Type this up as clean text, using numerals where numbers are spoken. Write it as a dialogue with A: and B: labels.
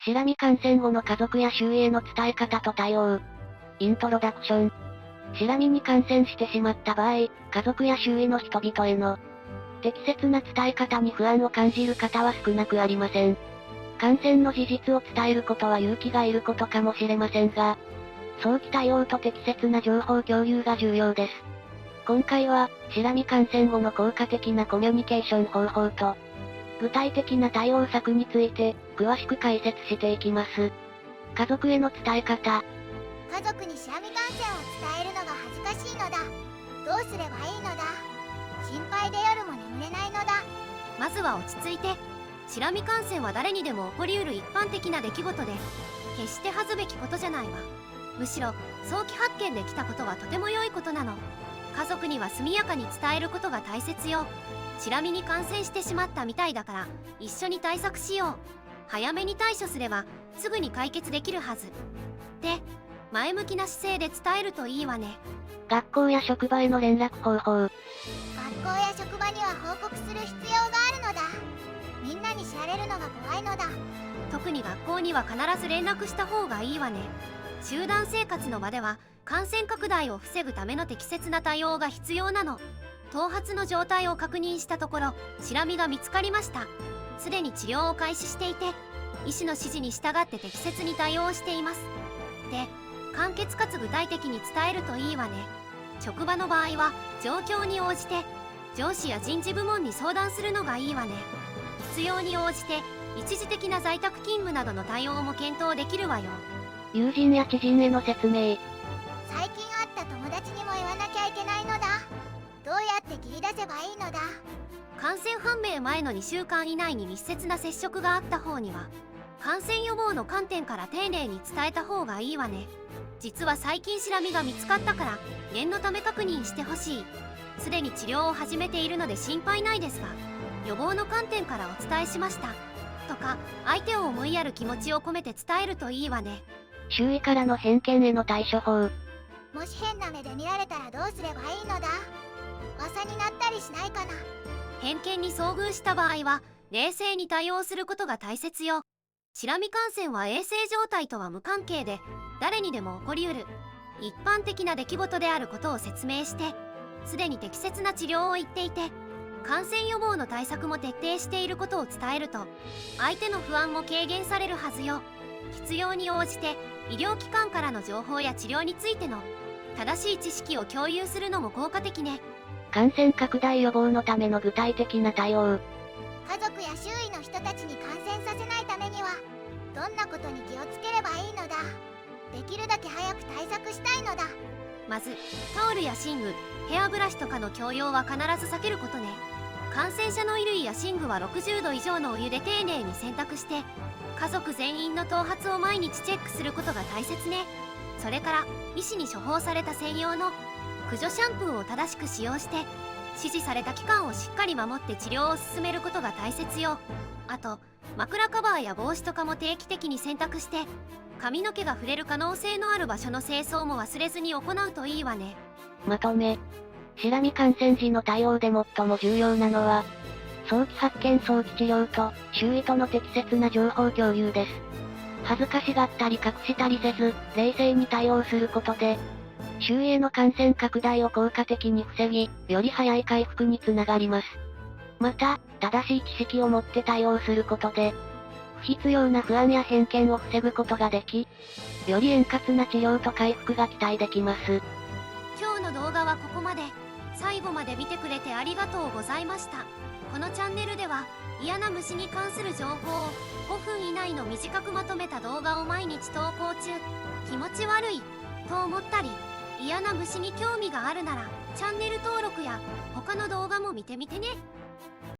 A: シラミ感染後の家族や周囲への伝え方と対応。イントロダクション。シラミに感染してしまった場合、家族や周囲の人々への適切な伝え方に不安を感じる方は少なくありません。感染の事実を伝えることは勇気がいることかもしれませんが、早期対応と適切な情報共有が重要です。今回は、シラミ感染後の効果的なコミュニケーション方法と、具体的な対応策について、詳しく解説していきます。家族への伝え方。
B: 家族にシラミ感染を伝えるのが恥ずかしいのだ。どうすればいいのだ。心配で夜も眠れないのだ。
C: まずは落ち着いて。シラミ感染は誰にでも起こりうる一般的な出来事で、決して恥ずべきことじゃないわ。むしろ、早期発見できたことはとても良いことなの。家族には速やかに伝えることが大切よ。シラミに感染してしまったみたいだから、一緒に対策しよう。早めに対処すれば、すぐに解決できるはず。で、前向きな姿勢で伝えるといいわね。
A: 学校や職場への連絡方法。
B: 学校や職場には報告する必要があるのだ。みんなに知られるのが怖いのだ。
C: 特に学校には必ず連絡した方がいいわね。集団生活の場では感染拡大を防ぐための適切な対応が必要なの。頭髪の状態を確認したところ、シラミが見つかりました。すでに治療を開始していて、医師の指示に従って適切に対応しています。で、簡潔かつ具体的に伝えるといいわね。職場の場合は状況に応じて上司や人事部門に相談するのがいいわね。必要に応じて一時的な在宅勤務などの対応も検討できるわよ。
A: 友人や知人への説明。
B: 最近会った友達にも言わなきゃいけないのだ。どうやって切り出せばいいのだ。
C: 感染判明前の2週間以内に密接な接触があった方には、感染予防の観点から丁寧に伝えた方がいいわね。実は最近シラミが見つかったから念のため確認してほしい。すでに治療を始めているので心配ないですが、予防の観点からお伝えしましたとか、相手を思いやる気持ちを込めて伝えるといいわね。
A: 周囲からの偏見への対処法。
B: もし変な目で見られたらどうすればいいのだ。噂になったりしないかな。
C: 偏見に遭遇した場合は冷静に対応することが大切よ。シラミ感染は衛生状態とは無関係で、誰にでも起こりうる一般的な出来事であることを説明して、すでに適切な治療を言っていて、感染予防の対策も徹底していることを伝えると、相手の不安も軽減されるはずよ。必要に応じて医療機関からの情報や治療についての正しい知識を共有するのも効果的ね。
A: 感染拡大予防のための具体的な対応。
B: 家族や周囲の人たちに感染させないためには、どんなことに気をつければいいのだ。できるだけ早く対策したいのだ。
C: まず、タオルや寝具、ヘアブラシとかの共用は必ず避けることね。感染者の衣類や寝具は60度以上のお湯で丁寧に洗濯して、家族全員の頭髪を毎日チェックすることが大切ね。それから、医師に処方された専用の駆除シャンプーを正しく使用して、指示された期間をしっかり守って治療を進めることが大切よ。あと、枕カバーや帽子とかも定期的に洗濯して、髪の毛が触れる可能性のある場所の清掃も忘れずに行うといいわね。
A: まとめ。シラミ感染時の対応で最も重要なのは、早期発見早期治療と、周囲との適切な情報共有です。恥ずかしがったり隠したりせず、冷静に対応することで、周囲への感染拡大を効果的に防ぎ、より早い回復につながります。また、正しい知識を持って対応することで、不必要な不安や偏見を防ぐことができ、より円滑な治療と回復が期待できます。
C: 今日の動画はここまで。最後まで見てくれてありがとうございました。このチャンネルでは、嫌な虫に関する情報を5分以内の短くまとめた動画を毎日投稿中。気持ち悪いと思ったり、嫌な虫に興味があるなら、チャンネル登録や他の動画も見てみてね。